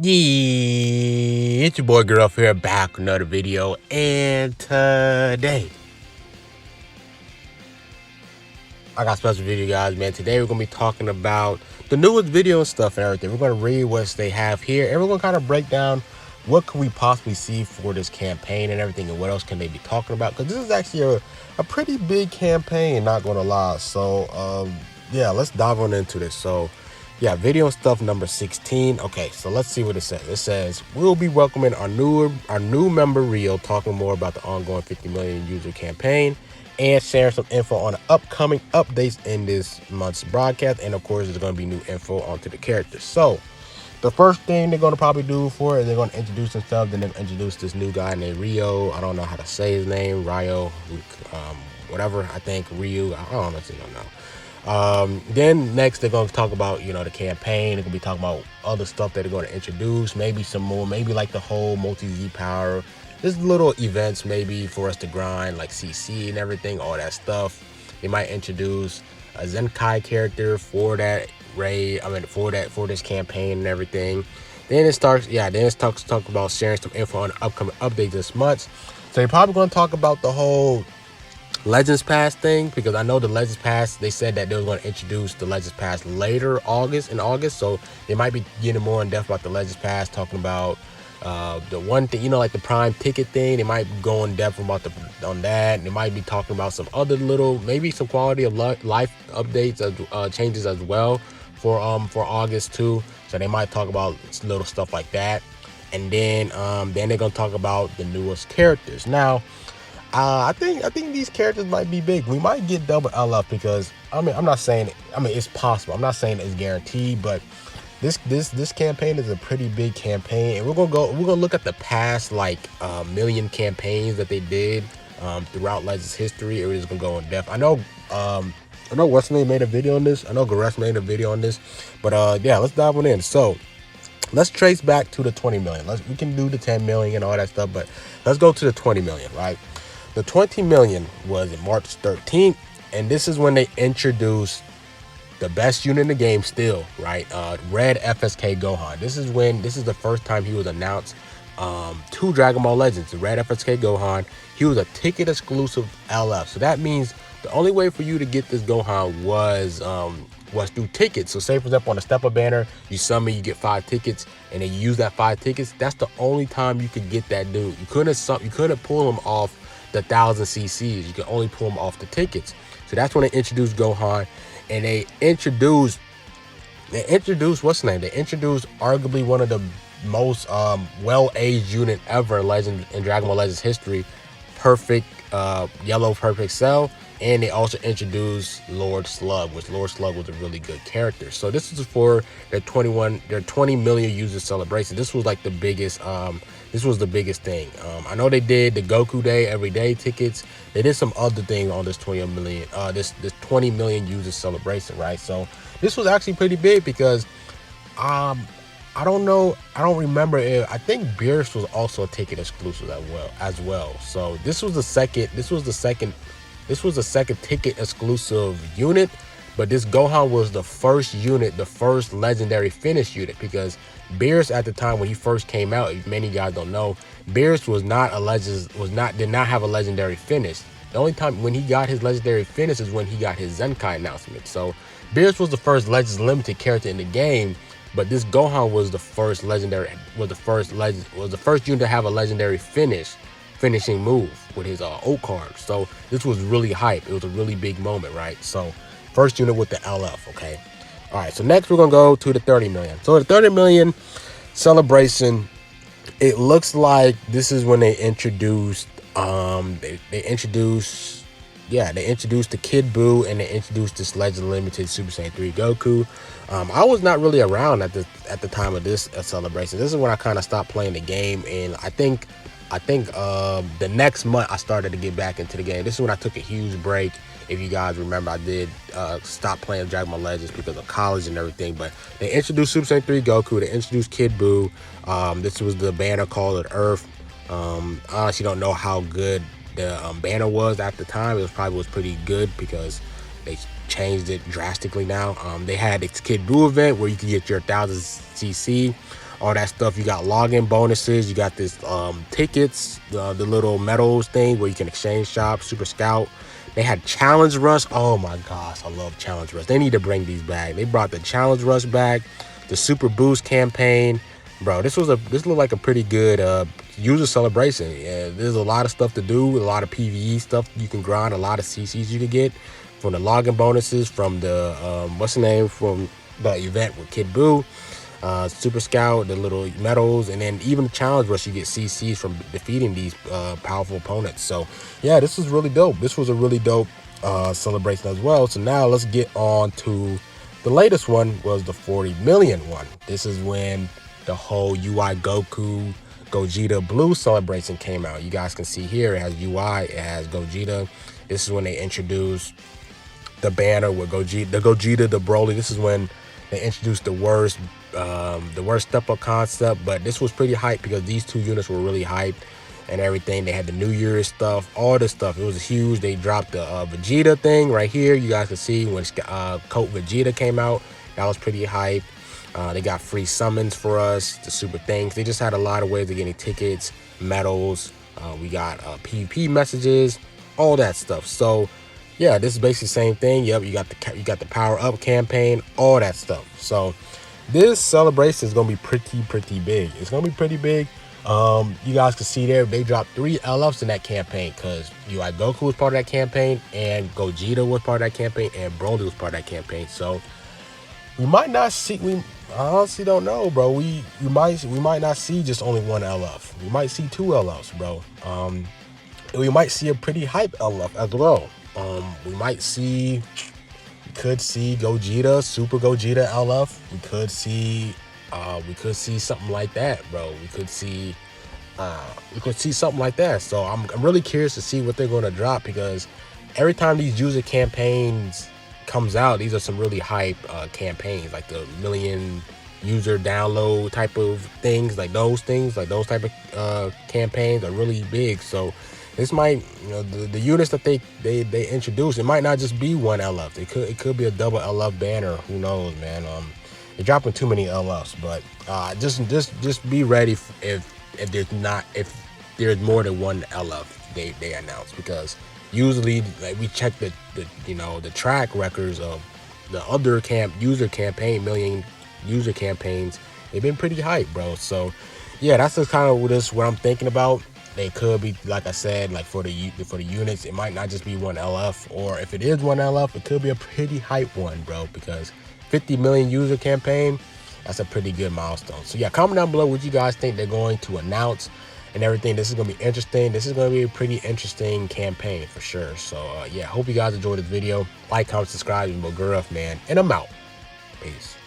Yeah, it's your boy Gruff here, back with another video, and today I got a special video, guys, man. Today we're gonna be talking about the newest video and stuff and everything. We're gonna read what they have here, and we're gonna kind of break down what could we possibly see for this campaign and everything, and what else can they be talking about, because this is actually a pretty big campaign, not gonna lie. So yeah, let's dive on into this. So yeah, video and stuff number 16. Okay, so let's see what it says. It says we'll be welcoming our new member Rio, talking more about the ongoing 50 million user campaign and sharing some info on the upcoming updates in this month's broadcast. And of course, there's going to be new info onto the characters. So the first thing they're going to probably do for it, they're going to introduce themselves. Then they'll introduce this new guy named Rio. I don't know how to say his name. Rio, whatever. I think Ryu. I don't honestly don't know. Then next they're going to talk about, the campaign. They're going to be talking about other stuff that they're going to introduce, maybe some more, maybe like the whole multi-Z power, just little events maybe for us to grind, like CC and everything, all that stuff. They might introduce a Zenkai character for that for this campaign and everything. Then it starts, talk about sharing some info on the upcoming updates this month. So they're probably going to talk about the whole Legends Pass thing, because I know the Legends Pass, they said that they were going to introduce the Legends Pass later in August, so they might be getting more in depth about the Legends Pass, talking about the one thing, like the Prime ticket thing. They might go in depth about on that, and they might be talking about some other little, maybe some quality of life updates, changes as well for August too. So they might talk about little stuff like that, and then they're gonna talk about the newest characters. Now, I think these characters might be big. We might get double LF, because I'm not saying it's possible. I'm not saying it's guaranteed, but this campaign is a pretty big campaign, and we're gonna look at the past million campaigns that they did throughout Legends history. We're just gonna go in depth. I know Wesley made a video on this. I know Garesh made a video on this, but yeah, let's dive on in. So let's trace back to the 20 million. We can do the 10 million and all that stuff, but let's go to the 20 million, right? The 20 million was March 13th, and this is when they introduced the best unit in the game still, right? Red Fsk Gohan. This is the first time he was announced to Dragon Ball Legends. The Red Fsk Gohan. He was a ticket exclusive LF. So that means the only way for you to get this Gohan was through tickets. So say, for example, on the step-up banner, you summon, you get 5 tickets, and then you use that 5 tickets. That's the only time you could get that dude. You couldn't pull him off the 1,000 CCs. You can only pull them off the tickets. So that's when they introduced Gohan, and they introduced what's the name? They introduced arguably one of the most well-aged unit ever in Dragon Ball Legends history, Perfect Yellow Perfect Cell. And they also introduced Lord Slug, which Lord Slug was a really good character. So this is for their 20 million user celebration. This was like the biggest. This was the biggest thing. I know they did the Goku Day everyday tickets. They did some other things on this 20 million. This 20 million user celebration, right? So this was actually pretty big, because I don't know. I don't remember if, I think Beerus was also a ticket exclusive as well. So this was the second ticket exclusive unit, but this Gohan was the first unit, the first legendary finish unit, because Beerus at the time when he first came out, many guys don't know, Beerus did not have a legendary finish. The only time when he got his legendary finish is when he got his Zenkai announcement. So Beerus was the first Legends Limited character in the game, but this Gohan was the first unit to have a legendary finishing move with his ult card. So this was really hype. It was a really big moment, right? So first unit with the LF. Okay, all right, so next we're gonna go to the 30 million. So the 30 million celebration, it looks like this is when they introduced they introduced the Kid Buu, and they introduced this Legend Limited Super Saiyan 3 Goku. I was not really around at the time of this celebration. This is when I kind of stopped playing the game, and I think the next month I started to get back into the game. This is when I took a huge break. If you guys remember, I did stop playing Dragon Ball Legends because of college and everything. But they introduced Super Saiyan 3 Goku. They introduced Kid Buu. This was the banner called Earth. I honestly don't know how good the banner was at the time. It was pretty good, because they changed it drastically now. They had its Kid Buu event where you could get your 1,000 CC. all that stuff. You got login bonuses. You got this tickets, the little medals thing where you can exchange shop, Super Scout. They had Challenge Rush. Oh my gosh, I love Challenge Rush. They need to bring these back. They brought the Challenge Rush back, the Super Boost campaign. Bro, this looked like a pretty good user celebration. Yeah, there's a lot of stuff to do, a lot of PvE stuff you can grind, a lot of CCs you can get from the login bonuses, from the from the event with Kid Buu, Super Scout, the little medals, and then even the Challenge Rush, you get CCs from defeating these powerful opponents. So yeah, this was really dope. This was a really dope celebration as well. So now let's get on to the latest one, was the 40 million one. This is when the whole UI Goku Gogeta Blue celebration came out. You guys can see here, it has UI, it has Gogeta. This is when they introduced the banner with Gogeta, the Broly. This is when they introduced the worst step up concept, but this was pretty hype because these two units were really hyped and everything. They had the New Year's stuff, all this stuff. It was huge. They dropped the Vegeta thing right here. You guys can see when Coat Vegeta came out. That was pretty hype. They got free summons for us, the super things. They just had a lot of ways of getting tickets, medals. We got PvP messages, all that stuff. So yeah, this is basically the same thing. Yep, you got the power up campaign, all that stuff. So this celebration is gonna be pretty big. It's gonna be pretty big. You guys can see there, they dropped 3 LFs in that campaign because UI Goku was part of that campaign, and Gogeta was part of that campaign, and Broly was part of that campaign. So we might not see. I honestly don't know, bro. We might not see just only 1 LF. We might see 2 LFs, bro. We might see a pretty hype LF as well. We could see Gogeta, Super Gogeta LF. We could see something like that, bro. We could see something like that. So I'm really curious to see what they're going to drop, because every time these user campaigns comes out, these are some really hype campaigns, like the million user download type of things, like those type of campaigns are really big. So this might, the units that they introduce, it might not just be 1 LF. It could be a double LF banner. Who knows, man? They're dropping too many LFs, but just be ready if there's more than 1 LF they announce, because usually, like, we check the track records of the other million user campaigns. They've been pretty hype, bro. So yeah, that's just kind of what I'm thinking about. They could be, like I said, like for the units, it might not just be 1 LF, or if it is 1 LF, it could be a pretty hype one, bro, because 50 million user campaign, that's a pretty good milestone. So yeah, comment down below what you guys think they're going to announce and everything. This is going to be interesting. This is going to be a pretty interesting campaign for sure. So yeah, hope you guys enjoyed this video. Like, comment, subscribe, and Moguruf, man. And I'm out. Peace.